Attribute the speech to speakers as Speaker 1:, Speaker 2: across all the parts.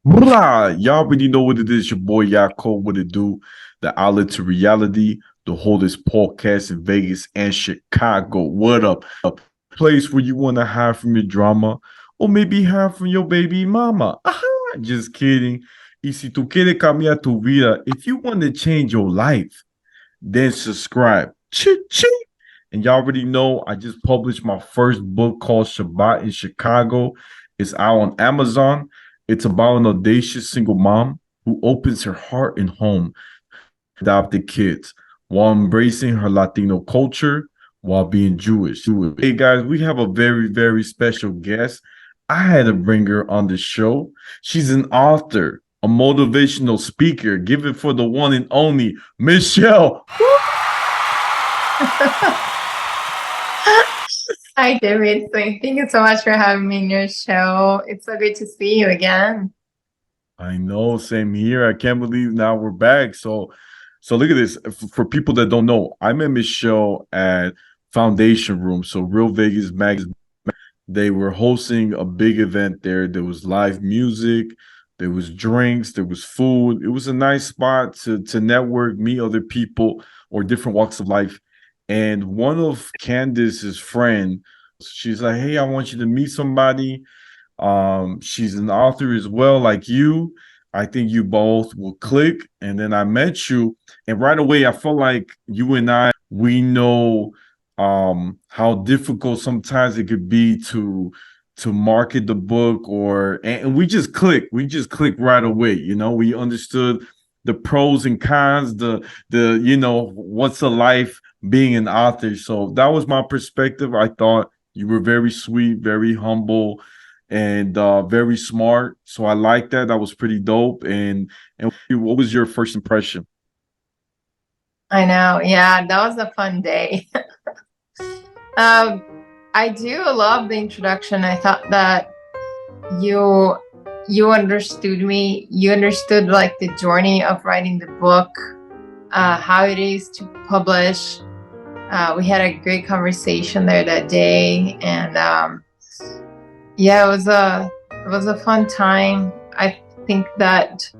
Speaker 1: Blah! Y'all already know what it is. Your boy Yaakov, what it do? The outlet to reality, the holdest podcast in Vegas and Chicago. What up? A place where you want to hide from your drama or maybe hide from your baby mama. Aha, just kidding. Y si tú quieres cambiar tu vida, if you want to change your life, then subscribe. Chi. And y'all already know I just published my first book called Shabbat in Chicago. It's out on Amazon. It's about an audacious single mom who opens her heart and home to adopted kids while embracing her Latino culture while being Jewish. Hey guys, we have a very, very special guest. I had to bring her on the show. She's an author, a motivational speaker. Give it for the one and only Michele.
Speaker 2: Hi, David. Thank you so much for having me in your show. It's so good to see you again.
Speaker 1: I know, same here. I can't believe now we're back. So look at this. For people that don't know, I met Michele at Foundation Room. So Real Vegas Magazine. They were hosting a big event there. There was live music, there was drinks, there was food. It was a nice spot to network, meet other people or different walks of life. And one of Candace's friend, she's like, "Hey, I want you to meet somebody. She's an author as well, like you. I think you both will click." And then I met you, and right away I felt like you and we know how difficult sometimes it could be to market the book, or and we just clicked right away. We understood the pros and cons, the what's a life being an author. So that was my perspective. I thought you were very sweet, very humble, and very smart. So I like that. That was pretty dope. And what was your first impression?
Speaker 2: I know. Yeah, that was a fun day. I do love the introduction. I thought that you understood me. You understood like the journey of writing the book, how it is to publish. We had a great conversation there that day, and yeah, it was a fun time. I think that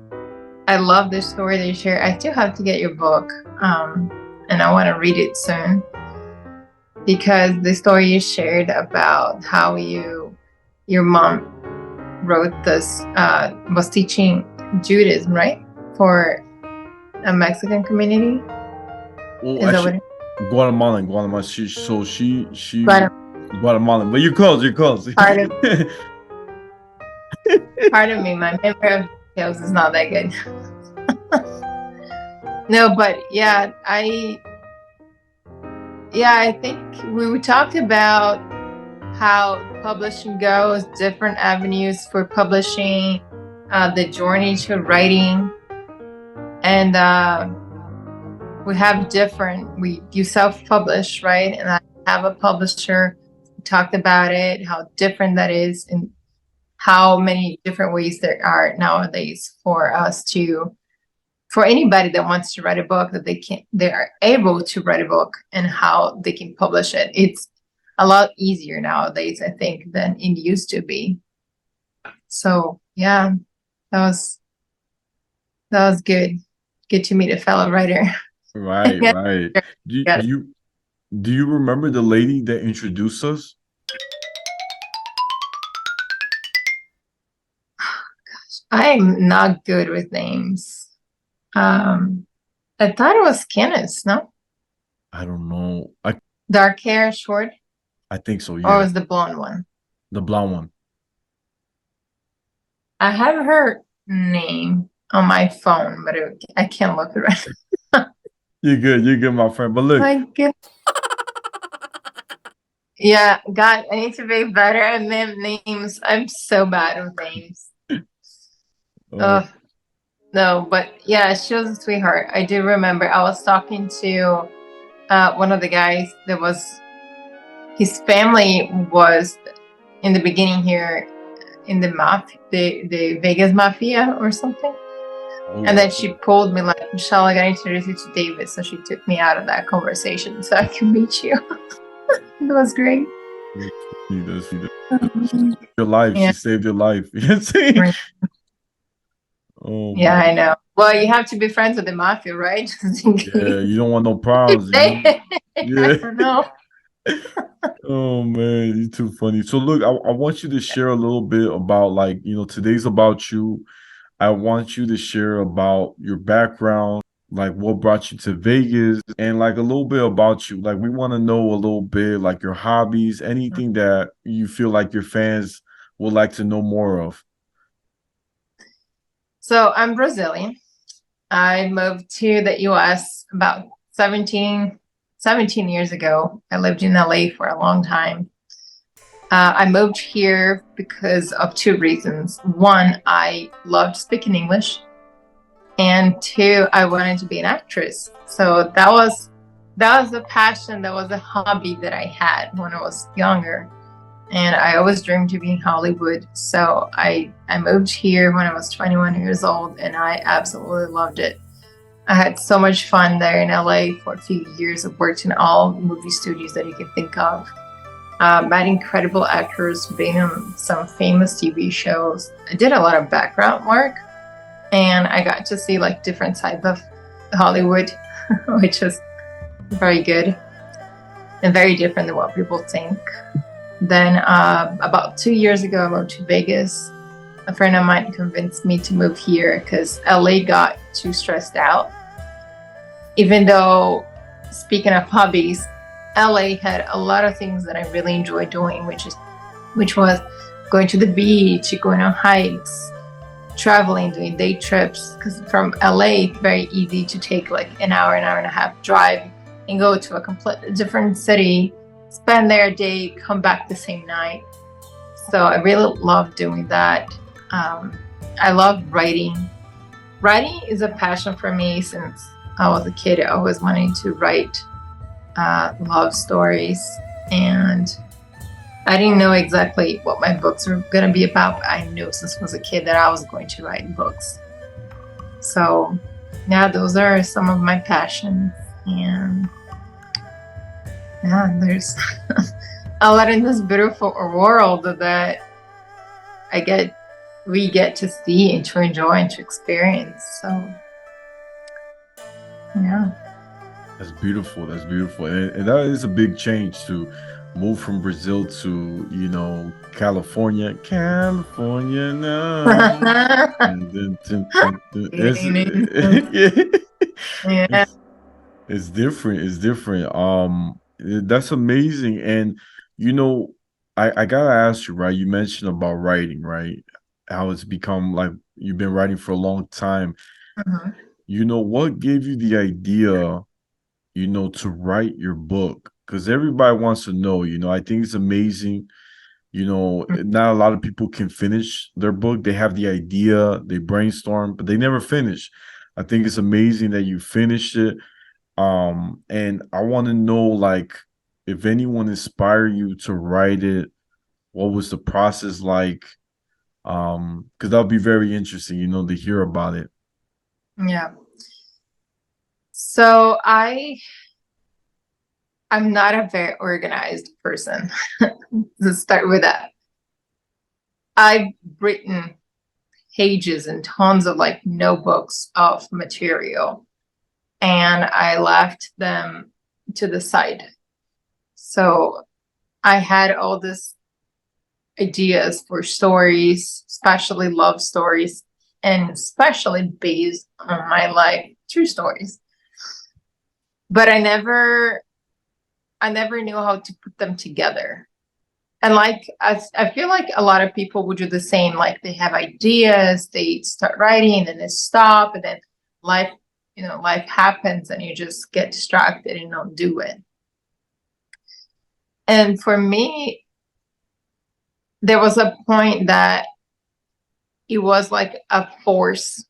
Speaker 2: I love the story they share. I still have to get your book, and I want to read it soon, because the story you shared about how your mom wrote this, was teaching Judaism, right? For a Mexican community.
Speaker 1: Well,
Speaker 2: Is that what
Speaker 1: actually, Guatemalan. She
Speaker 2: but
Speaker 1: Guatemalan, but you're close. You're close.
Speaker 2: part of part of me, my memory of details is not that good. No, but yeah, I think we talked about how publishing goes, different avenues for publishing, the journey to writing, and we have you self-publish, right? And I have a publisher. We talked about it, how different that is, and how many different ways there are nowadays for anybody that wants to write a book, that they are able to write a book, and how they can publish it. It's a lot easier nowadays, I think, than it used to be. So yeah, that was good. Good to meet a fellow writer.
Speaker 1: Right, right. Do,
Speaker 2: Yeah.
Speaker 1: do you do you remember the lady that introduced us?
Speaker 2: I'm not good with names. I thought it was Candace, no?
Speaker 1: I don't know.
Speaker 2: Dark hair, short,
Speaker 1: I think so.
Speaker 2: or
Speaker 1: Yeah,
Speaker 2: was the blonde one?
Speaker 1: the blonde one.
Speaker 2: I have her name on my phone, but I can't look it right.
Speaker 1: You're good, my friend. But look,
Speaker 2: My God. Yeah, God, I need to be better at names. I'm so bad with names.
Speaker 1: uh,
Speaker 2: No, but yeah, she was a sweetheart. I do remember I was talking to one of the guys that was, his family was in the beginning here in the the Vegas Mafia or something. And then she pulled me like, "Michele, I gotta introduce you to David." So she took me out of that conversation so I could meet you. It was great.
Speaker 1: your life.
Speaker 2: Yeah.
Speaker 1: She saved your life. You know what I'm saying?
Speaker 2: Right.
Speaker 1: Oh
Speaker 2: Yeah,
Speaker 1: man.
Speaker 2: I know. Well, you have to be friends with the mafia, right? Just in
Speaker 1: Yeah,
Speaker 2: case
Speaker 1: you don't want no problems.
Speaker 2: they, I
Speaker 1: Yeah.
Speaker 2: don't know.
Speaker 1: Oh man, you're too funny. So look, I want you to share a little bit about like, today's about you. I want you to share about your background, like what brought you to Vegas, and like a little bit about you. Like we want to know a little bit like your hobbies, anything that you feel like your fans would like to know more of.
Speaker 2: So I'm Brazilian. I moved to the US about 17 years ago. I lived in LA for a long time. I moved here because of two reasons. One, I loved speaking English, and two, I wanted to be an actress. So that was a passion, that was a hobby that I had when I was younger. And I always dreamed to be in Hollywood. So I moved here when I was 21 years old, and I absolutely loved it. I had so much fun there in LA for a few years. I've worked in all movie studios that you can think of. Met incredible actors, been on some famous TV shows. I did a lot of background work, and I got to see like different sides of Hollywood, which was very good and very different than what people think. Then about 2 years ago, I moved to Vegas. A friend of mine convinced me to move here because LA got too stressed out. Even though, speaking of hobbies, LA had a lot of things that I really enjoyed doing, which was going to the beach, going on hikes, traveling, doing day trips. Because from LA, it's very easy to take like an hour and a half drive and go to a completely different city, spend there a day, come back the same night. So I really love doing that. I love writing. Writing is a passion for me since I was a kid. I always wanted to write love stories, and I didn't know exactly what my books were going to be about, but I knew since I was a kid that I was going to write books. So yeah, those are some of my passions, and yeah, there's a lot in this beautiful world that we get to see and to enjoy and to experience. So yeah.
Speaker 1: That's beautiful. That's beautiful. And that is a big change to move from Brazil to, California. California now. And then it's
Speaker 2: Yeah.
Speaker 1: it's different. It's different. That's amazing. And I gotta ask you, right? You mentioned about writing, right? How it's become like you've been writing for a long time.
Speaker 2: Mhm.
Speaker 1: What gave you the idea, to write your book? Because everybody wants to know, I think it's amazing. Not a lot of people can finish their book. They have the idea, they brainstorm, but they never finish. I think it's amazing that you finished it. And I want to know, like, if anyone inspired you to write it, what was the process like? Because that'll be very interesting, to hear about it.
Speaker 2: Yeah. So I'm not a very organized person. Let's start with that. I've written pages and tons of like notebooks of material, and I left them to the side. So I had all these ideas for stories, especially love stories, and especially based on my life, true stories. But I never knew how to put them together. And like I feel like a lot of people would do the same. Like they have ideas, they start writing, and then they stop, and then life, life happens, and you just get distracted and don't do it. And for me, there was a point that it was like a force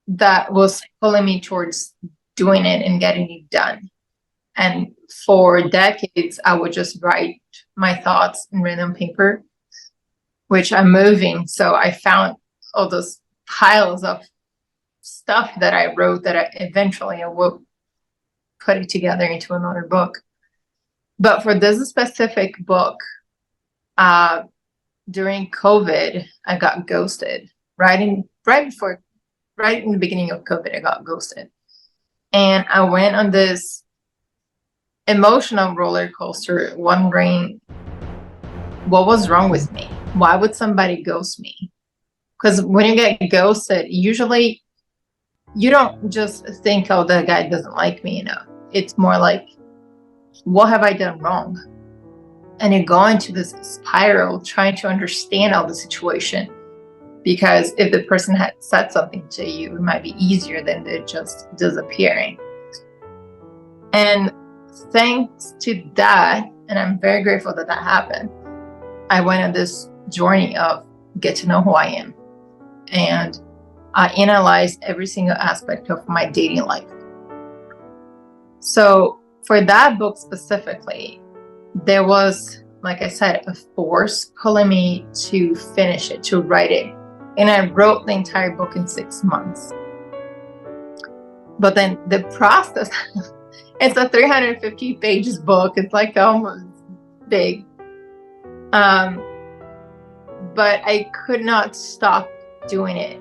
Speaker 2: that was pulling me towards doing it and getting it done. And for decades, I would just write my thoughts in random paper, which I'm moving. So I found all those piles of stuff that I wrote that I will put it together into another book. But for this specific book, during COVID, I got ghosted. right in the beginning of COVID, I got ghosted. And I went on this emotional roller coaster wondering what was wrong with me. Why would somebody ghost me? Because when you get ghosted, usually you don't just think, oh, the guy doesn't like me enough. It's more like, what have I done wrong? And you go into this spiral trying to understand all the situation. Because if the person had said something to you, it might be easier than it just disappearing. And thanks to that, and I'm very grateful that that happened, I went on this journey of get to know who I am. And I analyzed every single aspect of my dating life. So for that book specifically, there was, like I said, a force pulling me to finish it, to write it. And I wrote the entire book in 6 months. But then the process, it's a 350 pages book. It's like almost big. But I could not stop doing it.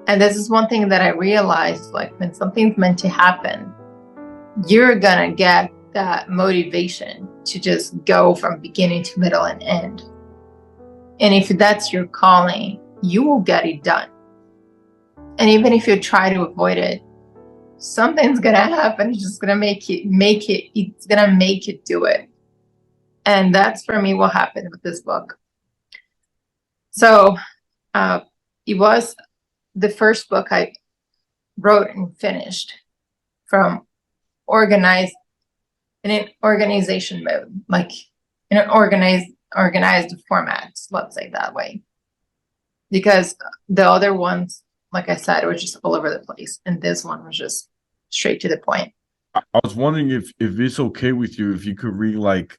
Speaker 2: And this is one thing that I realized, like when something's meant to happen, you're gonna get that motivation to just go from beginning to middle and end. And if that's your calling, you will get it done. And even if you try to avoid it, something's gonna happen. It's just gonna it's gonna make you do it. And that's for me what happened with this book. So it was the first book I wrote and finished from in an organization mode, like in an organized format, let's say that way. Because the other ones, like I said, were just all over the place. And this one was just straight to the point.
Speaker 1: I was wondering if it's okay with you if you could read like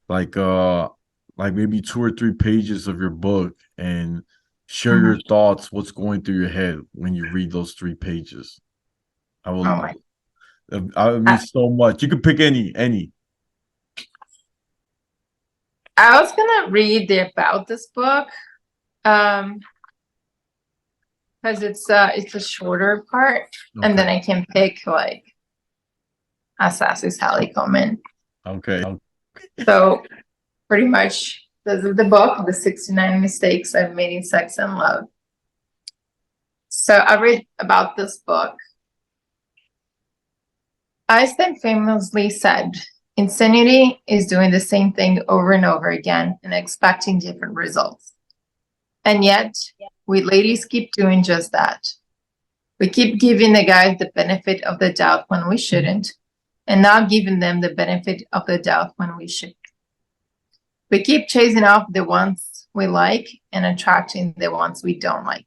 Speaker 1: maybe 2 or 3 pages of your book and share your thoughts, what's going through your head when you read those 3 pages. I mean so much. You could pick any.
Speaker 2: I was gonna read about this book, because it's a shorter part, okay. And then I can pick like a sassy Sally comment.
Speaker 1: Okay.
Speaker 2: So pretty much this is the book, The 69 Mistakes I've Made in Sex and Love. So I read about this book. Einstein famously said, insanity is doing the same thing over and over again and expecting different results. And yet, we ladies keep doing just that. We keep giving the guys the benefit of the doubt when we shouldn't, and not giving them the benefit of the doubt when we should. We keep chasing off the ones we like and attracting the ones we don't like.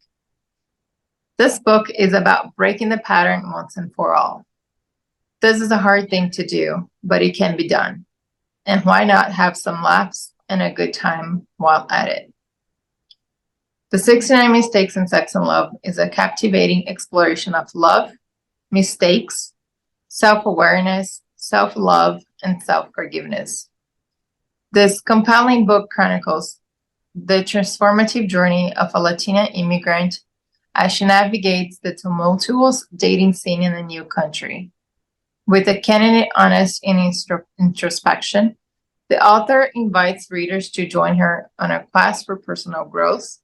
Speaker 2: This book is about breaking the pattern once and for all. This is a hard thing to do, but it can be done. And why not have some laughs and a good time while at it? The 69 Mistakes in Sex and Love is a captivating exploration of love, mistakes, self-awareness, self-love, and self-forgiveness. This compelling book chronicles the transformative journey of a Latina immigrant as she navigates the tumultuous dating scene in a new country. With a candid, honest, and introspection, the author invites readers to join her on a quest for personal growth,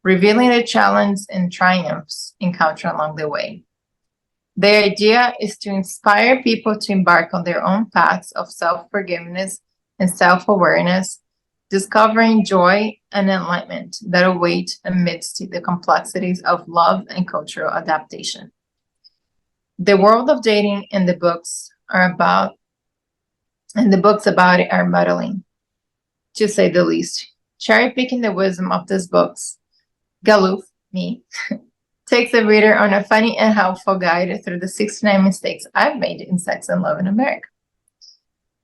Speaker 2: revealing the challenges and triumphs encountered along the way. The idea is to inspire people to embark on their own paths of self-forgiveness and self-awareness, discovering joy and enlightenment that await amidst the complexities of love and cultural adaptation. The world of dating and the books about it are muddling, to say the least. Cherry-picking the wisdom of these books, Galluf, me, takes the reader on a funny and helpful guide through the 69 mistakes I've made in sex and love in America.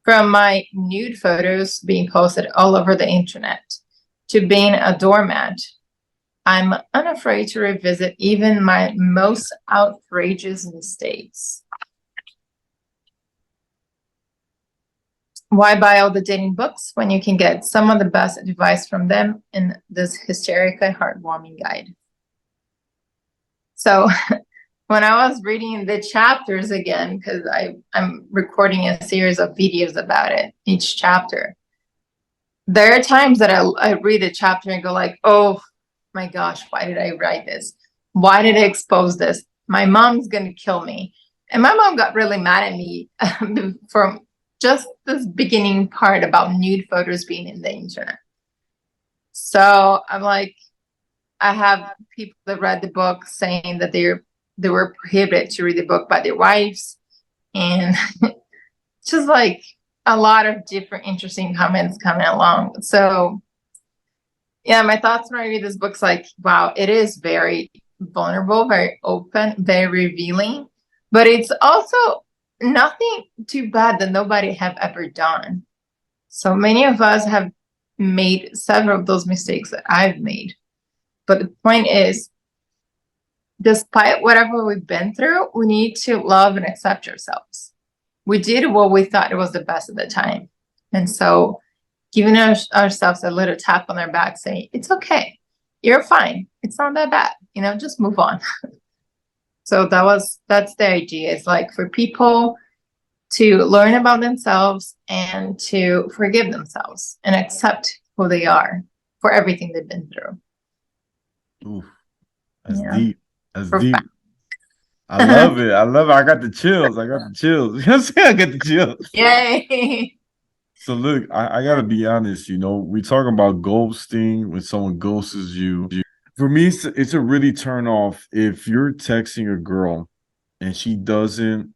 Speaker 2: From my nude photos being posted all over the internet to being a doormat, I'm unafraid to revisit even my most outrageous mistakes. Why buy all the dating books when you can get some of the best advice from them in this hysterically heartwarming guide? So when I was reading the chapters again, because I'm recording a series of videos about it, each chapter, there are times that I read a chapter and go like, oh my gosh, why did I write this? Why did I expose this? My mom's going to kill me. And my mom got really mad at me from just this beginning part about nude photos being in the internet. So I'm like, I have people that read the book saying that they were prohibited to read the book by their wives. And just like a lot of different interesting comments coming along. So yeah, my thoughts when I read this book's like, wow, it is very vulnerable, very open, very revealing, but it's also nothing too bad that nobody have ever done. So many of us have made several of those mistakes that I've made. But the point is, despite whatever we've been through, we need to love and accept ourselves. We did what we thought it was the best at the time. And so giving ourselves a little tap on our back saying, it's okay, you're fine, it's not that bad, just move on. So that's the idea. It's like for people to learn about themselves and to forgive themselves and accept who they are for everything they've been through.
Speaker 1: Ooh, that's deep. That's
Speaker 2: Profound.
Speaker 1: deep. I love it. I love it. I got the chills. I got the chills. You know what I'm saying? I got the chills.
Speaker 2: Yay.
Speaker 1: So look, I gotta be honest, we talk about ghosting when someone ghosts you. For me, it's a really turn off if you're texting a girl and she doesn't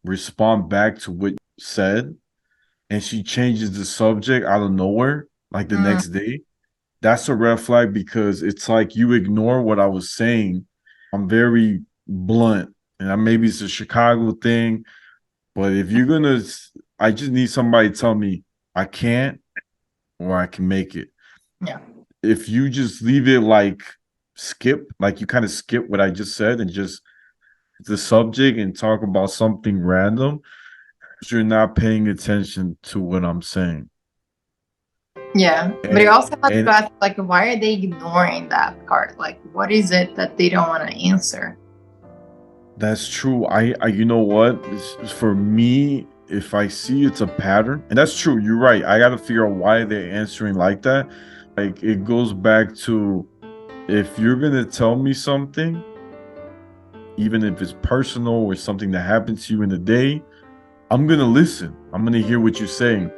Speaker 1: respond back to what you said and she changes the subject out of nowhere, like the next day. That's a red flag because it's like you ignore what I was saying. I'm very blunt, and maybe it's a Chicago thing, but if you're gonna, I just need somebody to tell me I can't or I can make it.
Speaker 2: Yeah.
Speaker 1: If you just leave it like like you kind of skip what I just said and just the subject and talk about something random, you're not paying attention to what I'm saying.
Speaker 2: Yeah, but you also have to ask, like, why are they ignoring that part? Like, what is it that they don't want to answer?
Speaker 1: That's true. I you know what? For me, if I see it's a pattern, and that's true, you're right. I got to figure out why they're answering like that. Like, it goes back to if you're going to tell me something, even if it's personal or something that happened to you in the day, I'm going to listen. I'm going to hear what you're saying.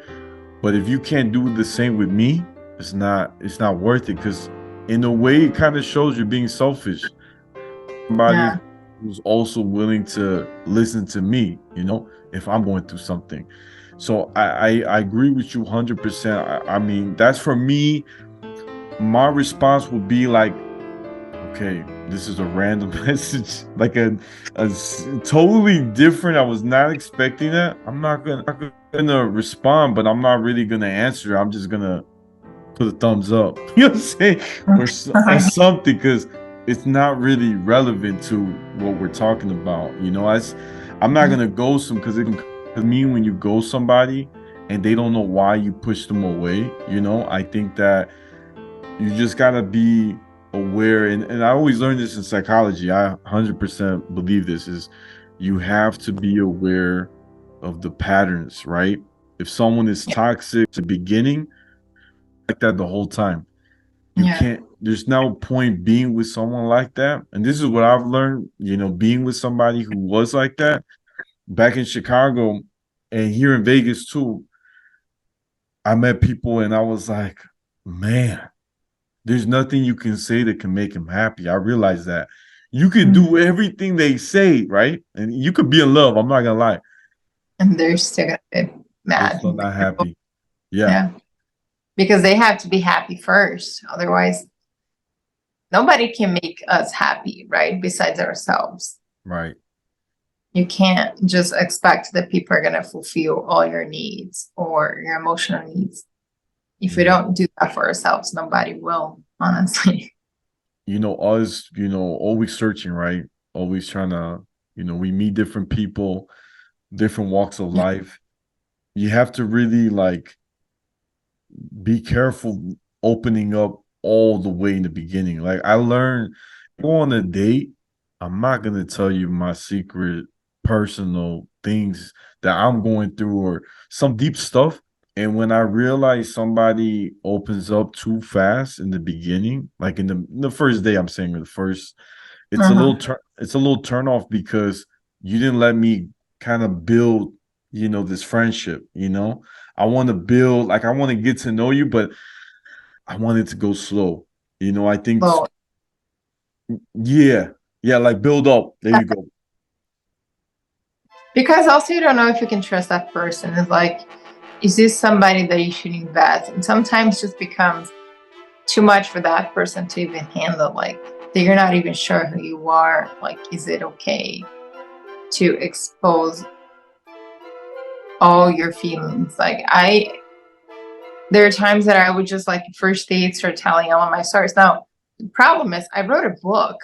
Speaker 1: But if you can't do the same with me, it's not worth it, because in a way it kind of shows you're being selfish. Somebody who's also willing to listen to me, if I'm going through something. So I agree with you 100%. I mean, that's for me. My response would be like, okay, this is a random message, like a totally different. I was not expecting that. I'm not gonna respond, but I'm not really gonna answer. I'm just gonna put a thumbs up, you know what I'm saying, or something, because it's not really relevant to what we're talking about. I'm not gonna ghost them, because it can mean when you ghost somebody and they don't know why you push them away. I think that you just gotta be aware, and I always learn this in psychology. I 100% believe this is you have to be aware of the patterns, right? If someone is toxic at the beginning, like that the whole time, you can't, there's no point being with someone like that. And this is what I've learned, being with somebody who was like that back in Chicago and here in Vegas too. I met people and I was like, man, there's nothing you can say that can make him happy. I realize that you can do everything they say, right? And you could be in love. I'm not gonna lie.
Speaker 2: And they're still gonna be mad.
Speaker 1: They're still not happy. Yeah.
Speaker 2: Because they have to be happy first. Otherwise, nobody can make us happy, right? Besides ourselves.
Speaker 1: Right.
Speaker 2: You can't just expect that people are gonna fulfill all your needs or your emotional needs. If we don't do that for ourselves, nobody will, honestly.
Speaker 1: Us, always searching, right? Always trying to, we meet different people, different walks of life. you have to really like be careful opening up all the way in the beginning. Like I learned, go on a date, I'm not gonna tell you my secret personal things that I'm going through or some deep stuff. And when I realize somebody opens up too fast in the beginning, like in the first day, I'm saying the first,
Speaker 2: Mhm.
Speaker 1: it's a little turn off because you didn't let me kind of build, this friendship. I want to build, like I want to get to know you, but I want it to go slow. I think,
Speaker 2: Well,
Speaker 1: yeah, yeah, like build up. There you go.
Speaker 2: because also you don't know if you can trust that person. It's like, is this somebody that you should invest? And sometimes just becomes too much for that person to even handle. Like that you're not even sure who you are. Like, is it okay to expose all your feelings? There are times that I would just like first date start telling all of my stories. Now, the problem is I wrote a book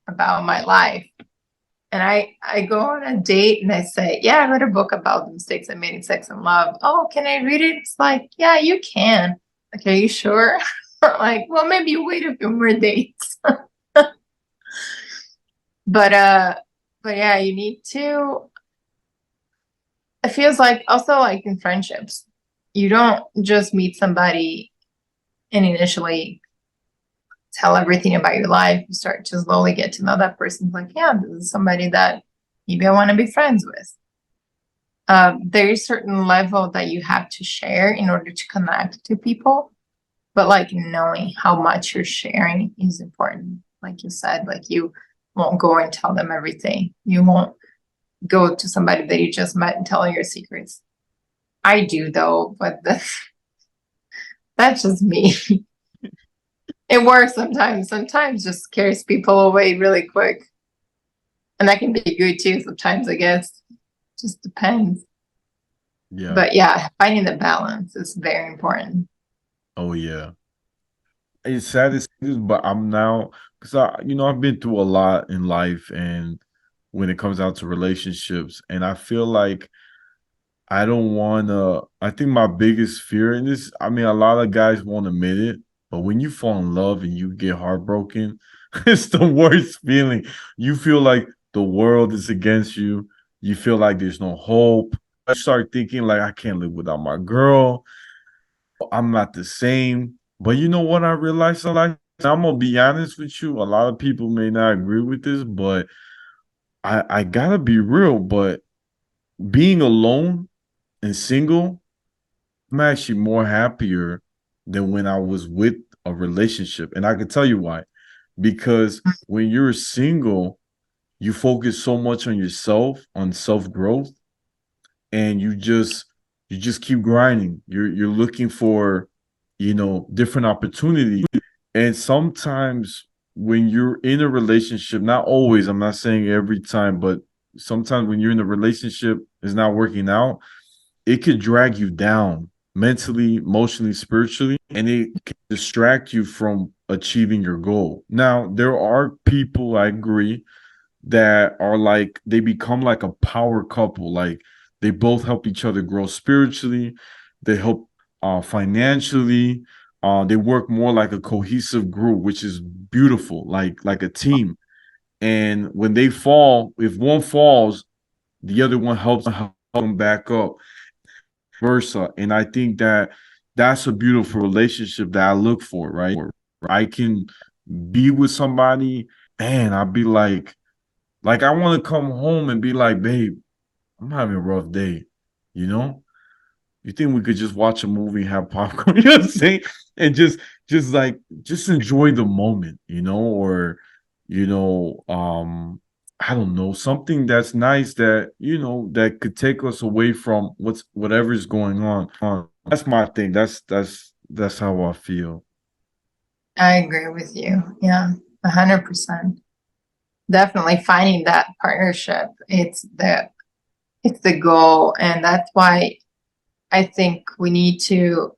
Speaker 2: about my life. And I go on a date and I say, yeah, I read a book about the mistakes I made in sex and love. Oh, can I read it? It's like, yeah, you can. Like, are you sure? Like, well, maybe you wait a few more dates. But but yeah, you need to, it feels like also like in friendships, you don't just meet somebody and initially tell everything about your life. You start to slowly get to know that person. It's like, yeah, this is somebody that maybe I want to be friends with. There is certain level that you have to share in order to connect to people, but like knowing how much you're sharing is important. Like you said, like you won't go and tell them everything. You won't go to somebody that you just met and tell your secrets. I do though, but that's just me. It works sometimes. Sometimes just scares people away really quick. And that can be good too sometimes, I guess. Just depends.
Speaker 1: Yeah.
Speaker 2: But yeah, finding the balance is very important.
Speaker 1: Oh yeah. It's sad to say this, but I'm now because I've been through a lot in life, and when it comes out to relationships, and I feel like I don't want to. I think my biggest fear in this, I mean, a lot of guys won't admit it, but when you fall in love and you get heartbroken, it's the worst feeling. You feel like the world is against you. You feel like there's no hope. I start thinking like I can't live without my girl. I'm not the same. But you know what I realized? I'm gonna be honest with you. A lot of people may not agree with this, but I gotta be real. But being alone and single, I'm actually more happier than when I was with a relationship. And I can tell you why. Because when you're single, you focus so much on yourself, on self-growth, and you just keep grinding. You're looking for, different opportunities. And sometimes when you're in a relationship, not always, I'm not saying every time, but sometimes when you're in a relationship is not working out, it could drag you down mentally, emotionally, spiritually, and it can distract you from achieving your goal. Now, there are people, I agree, that are like they become like a power couple. Like they both help each other grow spiritually, they help financially, they work more like a cohesive group, which is beautiful, like a team. And when they fall, if one falls, the other one helps them back up, versa. And I think that that's a beautiful relationship that I look for, right? I can be with somebody and I'll be like I want to come home and be like, babe, I'm having a rough day. You know? You think we could just watch a movie, have popcorn, you know what I'm saying? And just enjoy the moment, or you know, I don't know, something that's nice that, that could take us away from whatever's going on. That's my thing. That's how I feel.
Speaker 2: I agree with you. Yeah, 100%. Definitely finding that partnership. It's the goal. And that's why I think we need to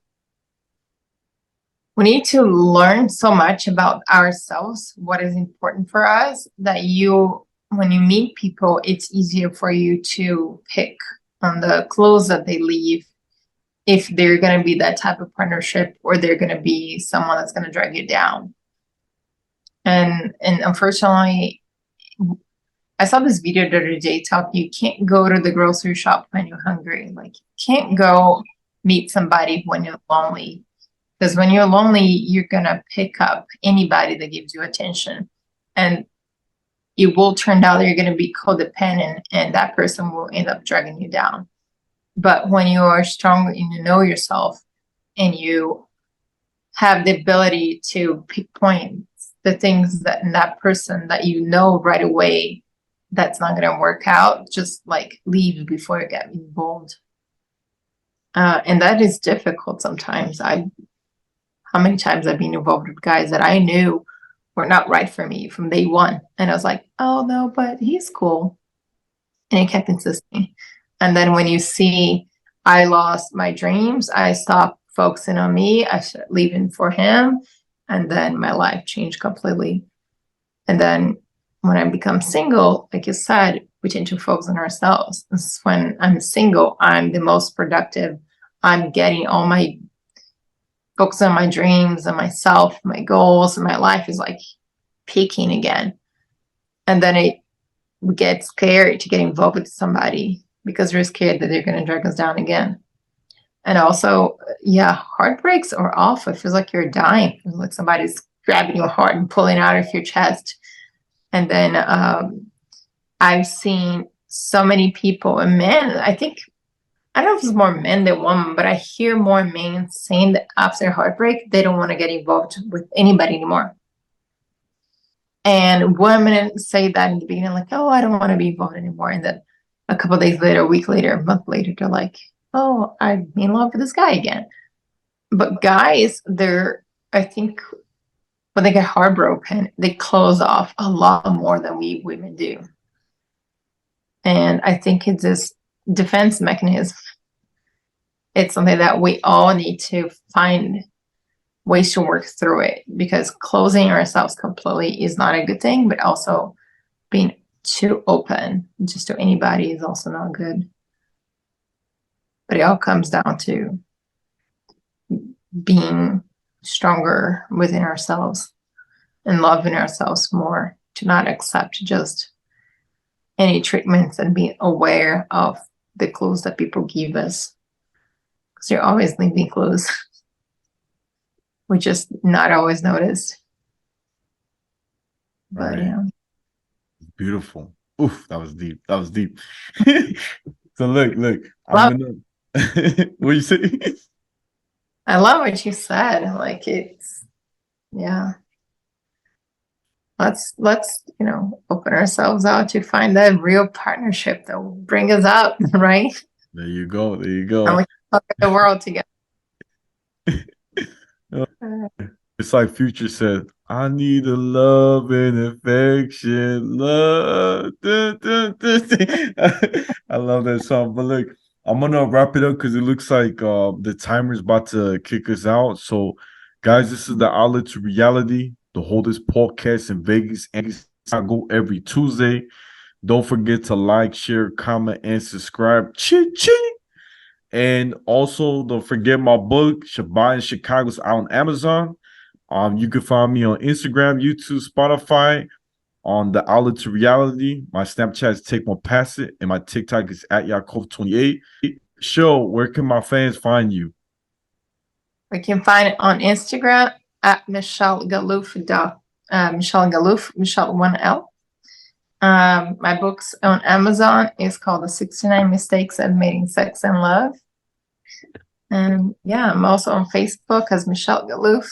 Speaker 2: learn so much about ourselves, what is important for us, that when you meet people, it's easier for you to pick on the clothes that they leave. if they're going to be that type of partnership or they're going to be someone that's going to drag you down. And unfortunately, I saw this video the other day talking, you can't go to the grocery shop when you're hungry. Like, you can't go meet somebody when you're lonely. Because when you're lonely, you're going to pick up anybody that gives you attention. And it will turn out that you're going to be codependent and that person will end up dragging you down. But when you are strong and you know yourself and you have the ability to pinpoint the things that in that person that you know right away that's not going to work out, just like leave before you get involved. And that is difficult sometimes. How many times I've been involved with guys that I knew were not right for me from day one. And I was like, oh no, but he's cool. And he kept insisting. And then when you see I lost my dreams, I stopped focusing on me, I started leaving for him. And then my life changed completely. And then when I become single, like you said, we tend to focus on ourselves. This is when I'm single, I'm the most productive. I'm getting all my focus on my dreams and myself, my goals, and my life is like peaking again. And then we get scared to get involved with somebody because we're scared that they're going to drag us down again. And also, yeah, heartbreaks are awful. It feels like you're dying. It feels like somebody's grabbing your heart and pulling out of your chest. And then I've seen so many people, and men, I don't know if it's more men than women, but I hear more men saying that after heartbreak, they don't want to get involved with anybody anymore. And women say that in the beginning, like, oh, I don't want to be involved anymore. And then a couple of days later, a week later, a month later, they're like, oh, I'm in love with this guy again. But guys, I think when they get heartbroken, they close off a lot more than we women do. And I think it's this defense mechanism. It's something that we all need to find ways to work through it, because closing ourselves completely is not a good thing, but also being too open just to anybody is also not good. But it all comes down to being stronger within ourselves and loving ourselves more, to not accept just any treatments and being aware of the clues that people give us. Because you're always leaving clues. We just not always noticed. But
Speaker 1: Right.
Speaker 2: yeah.
Speaker 1: Beautiful. Oof, that was deep. That was deep. So look,
Speaker 2: Love,
Speaker 1: what you say?
Speaker 2: I love what you said. Like, it's, yeah. Let's open ourselves out to find that real partnership that will bring us up, right?
Speaker 1: There you go. There you
Speaker 2: And
Speaker 1: go.
Speaker 2: we can conquer the world together.
Speaker 1: It's like Future said, I need a love and affection. Love. Dun, dun, dun, dun. I love that song. But look, I'm gonna wrap it up because it looks like the timer's about to kick us out. So, guys, this is the Outlet to Reality, the oldest podcast in Vegas, and I go every Tuesday. Don't forget to like, share, comment, and subscribe. Ching ching. And also, don't forget my book, Shabbat in Chicago's out on Amazon. You can find me on Instagram, YouTube, Spotify, on the Outlet to Reality. My Snapchat is Take One Pass It, and my TikTok is at Yaakov28. Show, where can my fans find you?
Speaker 2: We can find it on Instagram at Michelegalluf. Michelegalluf, Michelle 1L. My book's on Amazon. It's called The 69 Mistakes of Mating Sex and Love. And yeah, I'm also on Facebook as Michele Galluf.